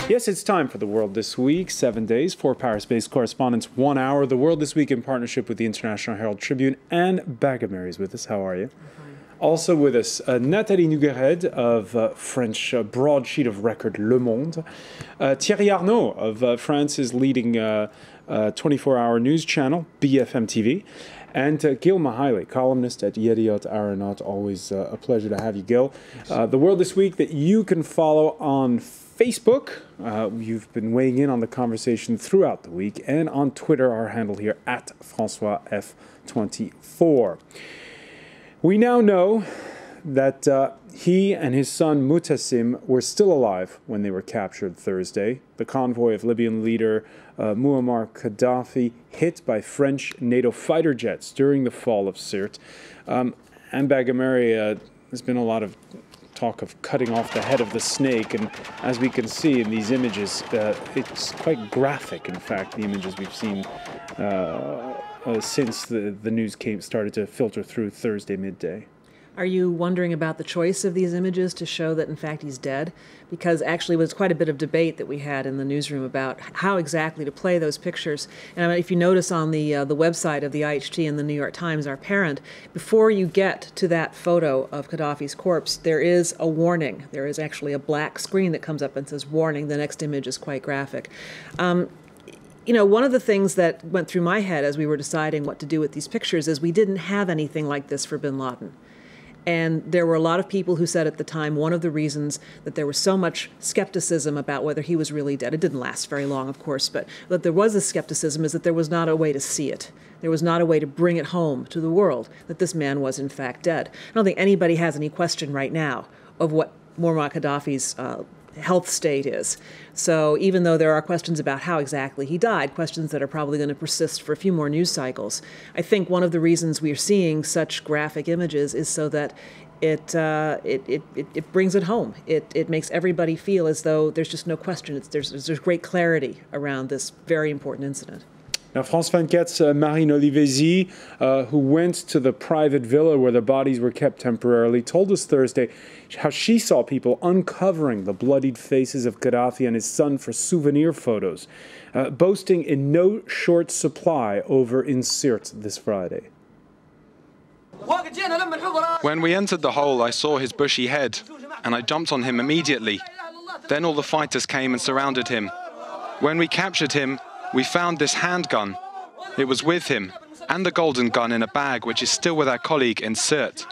Yes, it's time for The World This Week. 7 days, 4 Paris-based correspondents, 1 hour. The World This Week in partnership with the International Herald Tribune, and Bagomeri is with us. How are you? Also with us, Nathalie Noguered of French broadsheet of record Le Monde, Thierry Arnaud of France's leading 24-hour news channel, BFM TV, and Gil Mihaly, columnist at Yediot Aharonot. Always a pleasure to have you, Gil. The World This Week that you can follow on Facebook. You've been weighing in on the conversation throughout the week, and on Twitter, our handle here at FrancoisF24. We now know that he and his son Mutassim were still alive when they were captured Thursday. The convoy of Libyan leader Muammar Gaddafi hit by French NATO fighter jets during the fall of Sirte. And Bagomeri, there's been a lot of talk of cutting off the head of the snake, and as we can see in these images, it's quite graphic. In fact, the images we've seen since the news started to filter through Thursday midday. Are you wondering about the choice of these images to show that, in fact, he's dead? Because actually, it was quite a bit of debate that we had in the newsroom about how exactly to play those pictures. And if you notice on the website of the IHT and the New York Times, our parent, before you get to that photo of Gaddafi's corpse, there is a warning. There is actually a black screen that comes up and says, warning. The next image is quite graphic. You know, one of the things that went through my head as we were deciding what to do with these pictures is we didn't have anything like this for bin Laden. And there were a lot of people who said at the time one of the reasons that there was so much skepticism about whether he was really dead, it didn't last very long, of course, but that there was a skepticism is that there was not a way to see it. There was not a way to bring it home to the world that this man was in fact dead. I don't think anybody has any question right now of what Muammar Gaddafi's health state is. So even though there are questions about how exactly he died, questions that are probably going to persist for a few more news cycles, I think one of the reasons we are seeing such graphic images is so that it brings it home. It makes everybody feel as though there's just no question. There's great clarity around this very important incident. Now, France 24's Marine Olivesi, who went to the private villa where the bodies were kept temporarily, told us Thursday how she saw people uncovering the bloodied faces of Gaddafi and his son for souvenir photos, boasting in no short supply over in Sirte this Friday. When we entered the hole, I saw his bushy head, and I jumped on him immediately. Then all the fighters came and surrounded him. When we captured him, we found this handgun. It was with him, and the golden gun in a bag, which is still with our colleague in Sirte.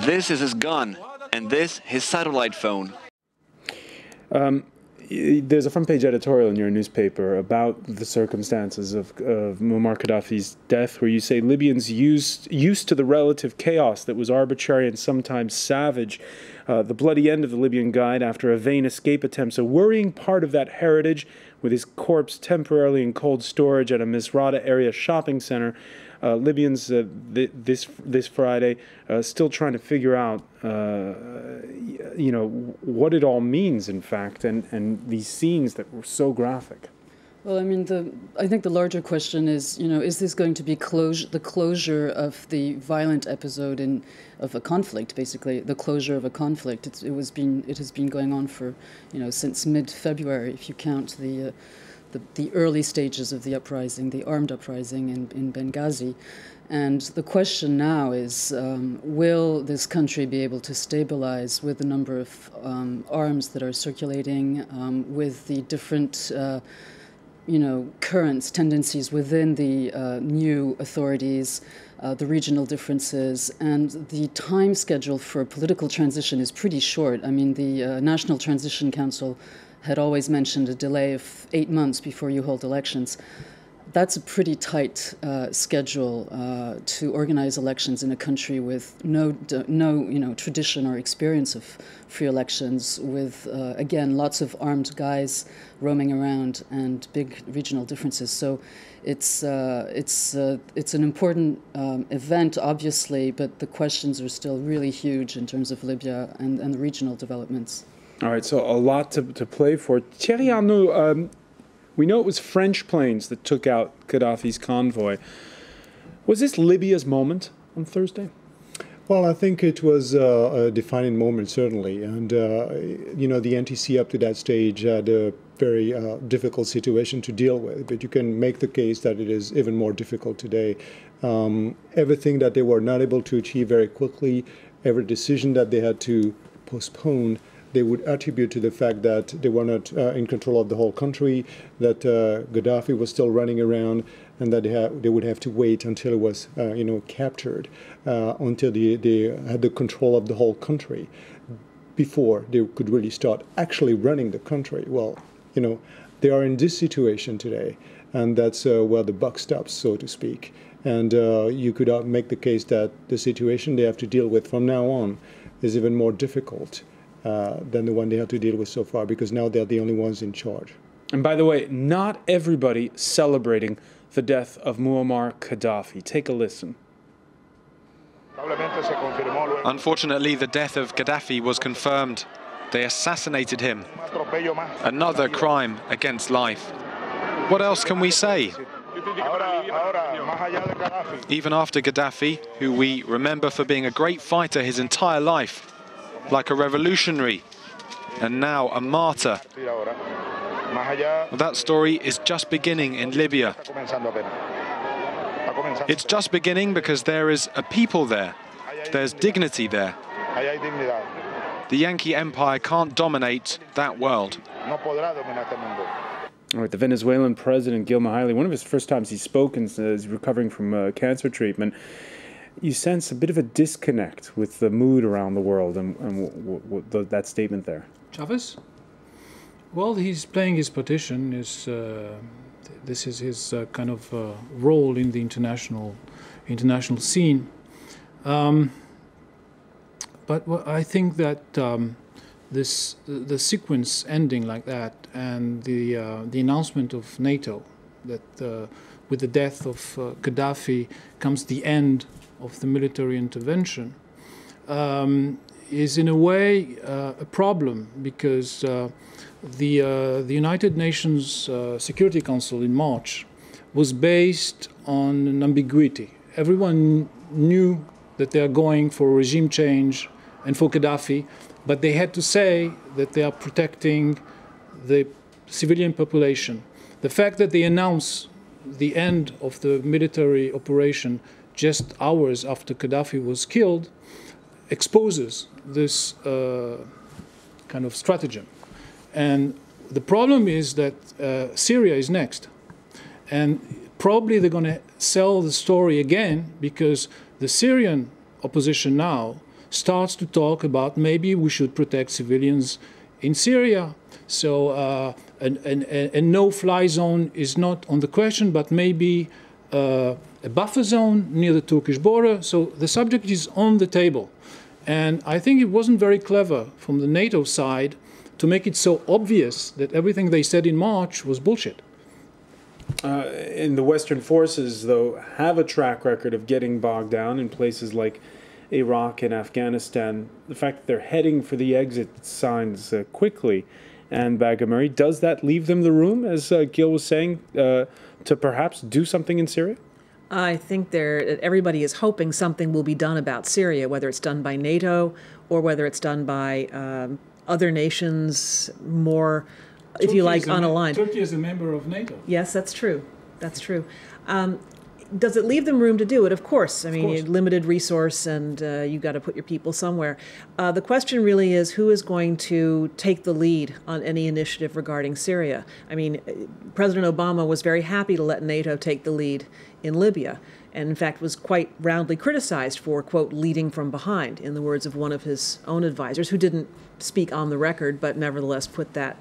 This is his gun, and this his satellite phone. There's a front-page editorial in your newspaper about the circumstances of Muammar Gaddafi's death, where you say Libyans used to the relative chaos that was arbitrary and sometimes savage. The bloody end of the Libyan Guide after a vain escape attempt, a worrying part of that heritage, with his corpse temporarily in cold storage at a Misrata area shopping center. Libyans this Friday still trying to figure out, what it all means, in fact, and these scenes that were so graphic. Well, I mean, I think the larger question is, is this going to be the closure of the violent episode of a conflict, basically, the closure of a conflict? It has been going on for, since mid-February, if you count the early stages of the uprising, the armed uprising in Benghazi. And the question now is, will this country be able to stabilize with the number of arms that are circulating, with the different currents, tendencies within the new authorities, the regional differences, and the time schedule for political transition is pretty short. I mean, the National Transition Council had always mentioned a delay of 8 months before you hold elections. That's a pretty tight schedule to organize elections in a country with no tradition or experience of free elections, with again lots of armed guys roaming around and big regional differences. So it's an important event, obviously, but the questions are still really huge in terms of Libya and the regional developments. All right, so a lot to play for. Thierry Arnaud, we know it was French planes that took out Gaddafi's convoy. Was this Libya's moment on Thursday? Well, I think it was a defining moment, certainly. And, you know, the NTC up to that stage had a very difficult situation to deal with. But you can make the case that it is even more difficult today. Everything that they were not able to achieve very quickly, every decision that they had to postpone, they would attribute to the fact that they were not in control of the whole country, that Gaddafi was still running around, and that they would have to wait until it was, you know, captured, until they had the control of the whole country before they could really start actually running the country. Well, you know, they are in this situation today, and that's where the buck stops, so to speak. And you could make the case that the situation they have to deal with from now on is even more difficult than the one they had to deal with so far, because now they're the only ones in charge. And by the way, not everybody celebrating the death of Muammar Gaddafi. Take a listen. Unfortunately, the death of Gaddafi was confirmed. They assassinated him. Another crime against life. What else can we say? Even after Gaddafi, who we remember for being a great fighter his entire life, like a revolutionary, and now a martyr. That story is just beginning in Libya. It's just beginning because there is a people there. There's dignity there. The Yankee Empire can't dominate that world. All right, the Venezuelan president, Gil Mahaly, one of his first times he's spoken, is recovering from cancer treatment. You sense a bit of a disconnect with the mood around the world and that statement there. Chavez? Well, he's playing his partition. This is his kind of role in the international scene. But I think that the sequence ending like that, and the announcement of NATO that with the death of Gaddafi comes the end of the military intervention, is in a way a problem, because the United Nations Security Council in March was based on an ambiguity. Everyone knew that they are going for a regime change and for Gaddafi, but they had to say that they are protecting the civilian population. The fact that they announce the end of the military operation just hours after Gaddafi was killed exposes this kind of stratagem. And the problem is that Syria is next. And probably they're going to sell the story again, because the Syrian opposition now starts to talk about maybe we should protect civilians in Syria. So a no-fly zone is not on the question, but maybe a buffer zone near the Turkish border. So the subject is on the table. And I think it wasn't very clever from the NATO side to make it so obvious that everything they said in March was bullshit. And the Western forces, though, have a track record of getting bogged down in places like Iraq and Afghanistan. The fact that they're heading for the exit signs quickly, and Bagamuri, does that leave them the room, as Gil was saying, to perhaps do something in Syria? I think everybody is hoping something will be done about Syria, whether it's done by NATO or whether it's done by other nations more, if you like, unaligned. Turkey is a member of NATO. Yes, that's true. That's true. Does it leave them room to do it? Of course. I mean, limited resource, and you've got to put your people somewhere. The question really is, who is going to take the lead on any initiative regarding Syria? I mean, President Obama was very happy to let NATO take the lead in Libya, and in fact was quite roundly criticized for, quote, leading from behind, in the words of one of his own advisors, who didn't speak on the record, but nevertheless put that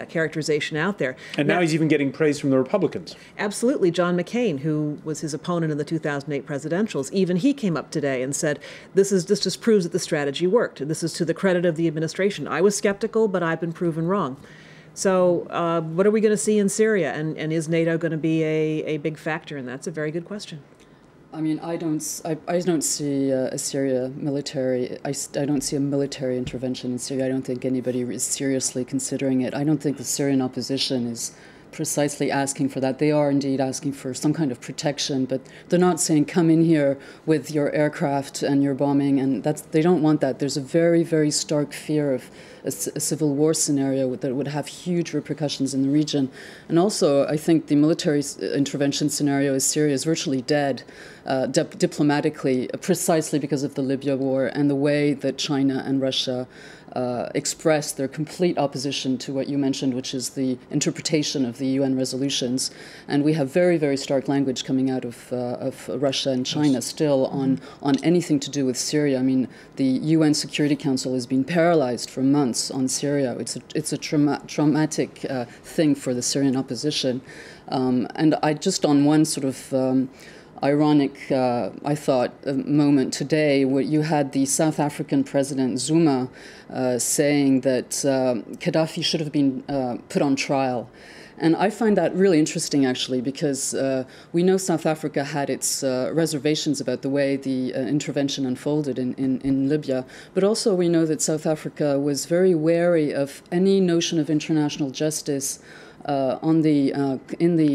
characterization out there. And now he's even getting praise from the Republicans. Absolutely. John McCain, who was his opponent in the 2008 presidentials, even he came up today and said, this just proves that the strategy worked. This is to the credit of the administration. I was skeptical, but I've been proven wrong. So what are we going to see in Syria? And is NATO going to be a big factor? And that's a very good question. I mean, I don't see a Syria military. I don't see a military intervention in Syria. I don't think anybody is seriously considering it. I don't think the Syrian opposition is precisely asking for that. They are indeed asking for some kind of protection, but they're not saying, come in here with your aircraft and your bombing, and they don't want that. There's a very, very stark fear of a civil war scenario that would have huge repercussions in the region. And also, I think the military intervention scenario in Syria is virtually dead diplomatically, precisely because of the Libya war and the way that China and Russia expressed their complete opposition to what you mentioned, which is the interpretation of the UN resolutions. And we have very, very stark language coming out of Russia and China still on anything to do with Syria. I mean, the UN Security Council has been paralyzed for months on Syria. It's a traumatic thing for the Syrian opposition. And I just on one sort of ironic, I thought, moment today where you had the South African President Zuma saying that Gaddafi should have been put on trial. And I find that really interesting, actually, because we know South Africa had its reservations about the way the intervention unfolded in Libya, but also we know that South Africa was very wary of any notion of international justice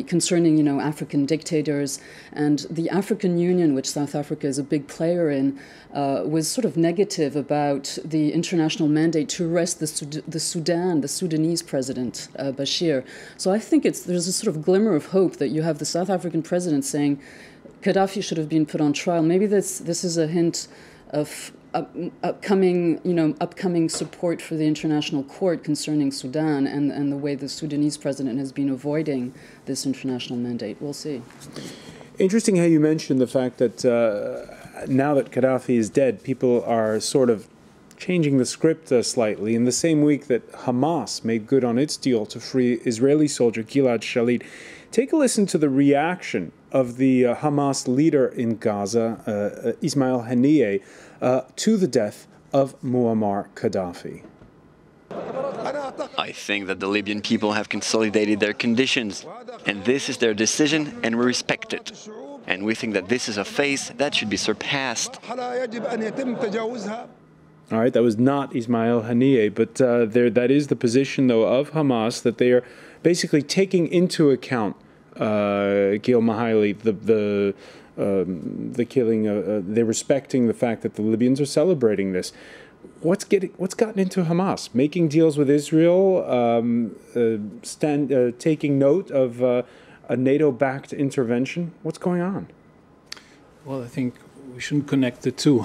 concerning African dictators, and the African Union, which South Africa is a big player in, was sort of negative about the international mandate to arrest the Sudanese president Bashir. So I think there's a sort of glimmer of hope that you have the South African president saying Gaddafi should have been put on trial. Maybe this is a hint of upcoming support for the international court concerning Sudan and the way the Sudanese president has been avoiding this international mandate. We'll see. Interesting how you mentioned the fact that now that Gaddafi is dead, people are sort of changing the script slightly. In the same week that Hamas made good on its deal to free Israeli soldier Gilad Shalit, take a listen to the reaction of the Hamas leader in Gaza, Ismail Haniyeh, to the death of Muammar Gaddafi. I think that the Libyan people have consolidated their conditions, and this is their decision, and we respect it. And we think that this is a phase that should be surpassed. All right, that was not Ismail Haniyeh, but that is the position, though, of Hamas, that they are basically taking into account Gil Mahaili, the killing. They're respecting the fact that the Libyans are celebrating this. What's gotten into Hamas? Making deals with Israel, taking note of a NATO-backed intervention. What's going on? Well, I think we shouldn't connect the two.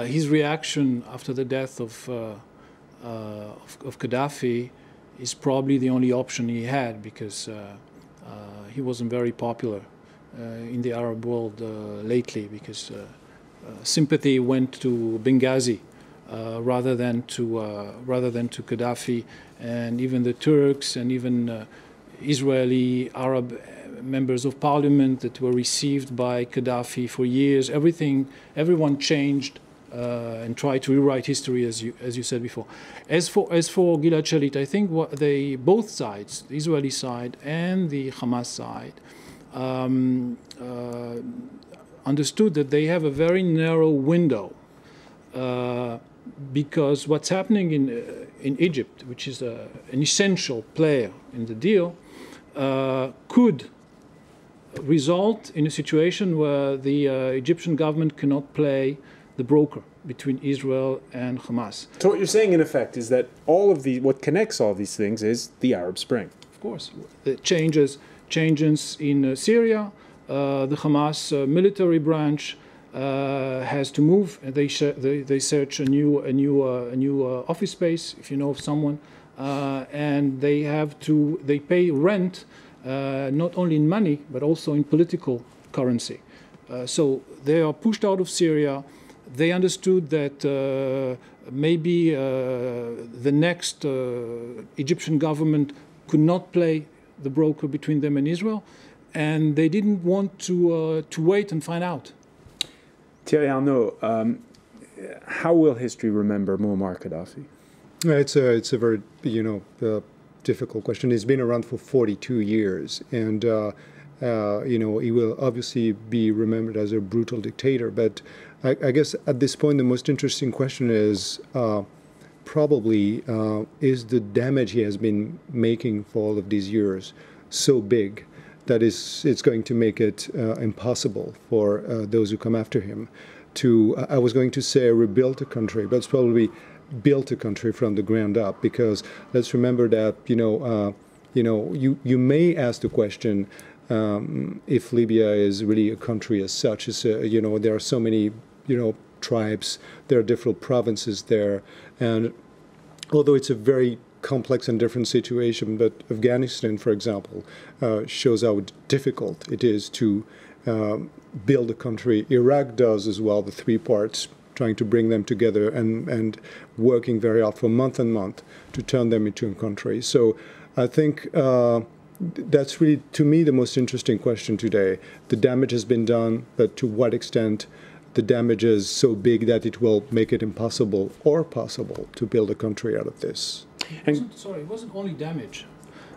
His reaction after the death of Gaddafi is probably the only option he had, because he wasn't very popular in the Arab world lately, because sympathy went to Benghazi rather than to Gaddafi, and even the Turks and even Israeli Arab members of parliament that were received by Gaddafi for years. Everyone changed and tried to rewrite history, as you said before. As for Gilad Shalit, I think both sides, the Israeli side and the Hamas side, understood that they have a very narrow window, because what's happening in Egypt, which is an essential player in the deal, could result in a situation where the Egyptian government cannot play the broker between Israel and Hamas. So what you're saying, in effect, is that what connects all these things is the Arab Spring. Of course, the changes in Syria, the Hamas military branch has to move. They search a new office space, if you know of someone, and they pay rent not only in money but also in political currency. So they are pushed out of Syria. They understood that maybe the next Egyptian government could not play the broker between them and Israel, and they didn't want to wait and find out. Thierry Arnaud, how will history remember Muammar Gaddafi? It's a very difficult question. He's been around for 42 years, and he will obviously be remembered as a brutal dictator. But I guess at this point, the most interesting question is probably is the damage he has been making for all of these years so big that it's going to make it impossible for those who come after him to, I was going to say rebuild the country, but it's probably built a country from the ground up, because let's remember that, you may ask the question, if Libya is really a country as such. There are so many, tribes, there are different provinces there, and although it's a very complex and different situation, but Afghanistan, for example, shows how difficult it is to build a country. Iraq does as well, the three parts, trying to bring them together and working very hard for month and month to turn them into a country. So I think that's really, to me, the most interesting question today. The damage has been done, but to what extent the damage is so big that it will make it impossible or possible to build a country out of this. It wasn't only damage.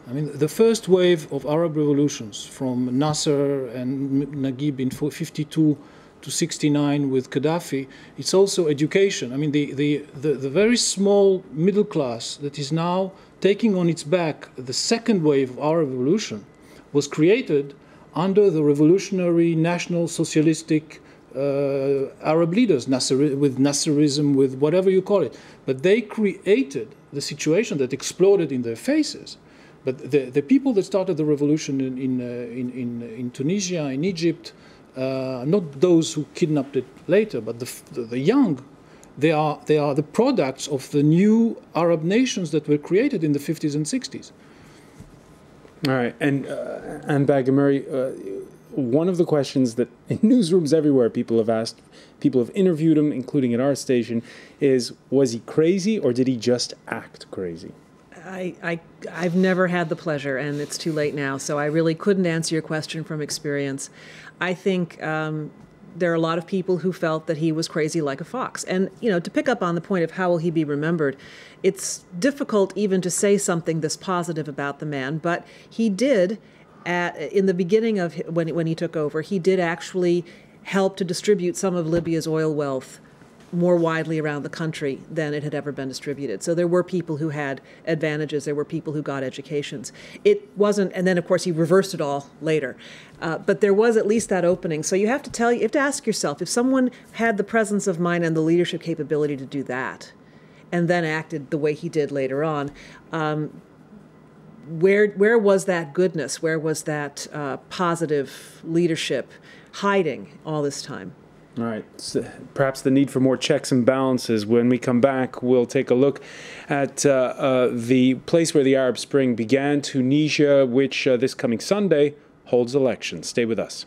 I mean, the first wave of Arab revolutions from Nasser and Naguib in 52 to 69 with Gaddafi, it's also education. I mean, the very small middle class that is now taking on its back the second wave of Arab revolution was created under the revolutionary national socialistic Arab leaders, with Nasserism, with whatever you call it. But they created the situation that exploded in their faces. But the people that started the revolution in Tunisia, in Egypt, not those who kidnapped it later, but the young, they are the products of the new Arab nations that were created in the 50s and 60s. All right, and Baghemari, one of the questions that in newsrooms everywhere people have asked, people have interviewed him, including at our station, is, was he crazy or did he just act crazy? I've never had the pleasure, and it's too late now, so I really couldn't answer your question from experience. I think there are a lot of people who felt that he was crazy like a fox. And, to pick up on the point of how will he be remembered, it's difficult even to say something this positive about the man, but he did, in the beginning of when he took over, he did actually help to distribute some of Libya's oil wealth more widely around the country than it had ever been distributed. So there were people who had advantages. There were people who got educations. It wasn't, and then of course he reversed it all later. But there was at least that opening. So you have to ask yourself, if someone had the presence of mind and the leadership capability to do that, and then acted the way he did later on, where was that goodness? Where was that positive leadership hiding all this time? All right, so perhaps the need for more checks and balances. When we come back, we'll take a look at the place where the Arab Spring began, Tunisia, which this coming Sunday holds elections. Stay with us.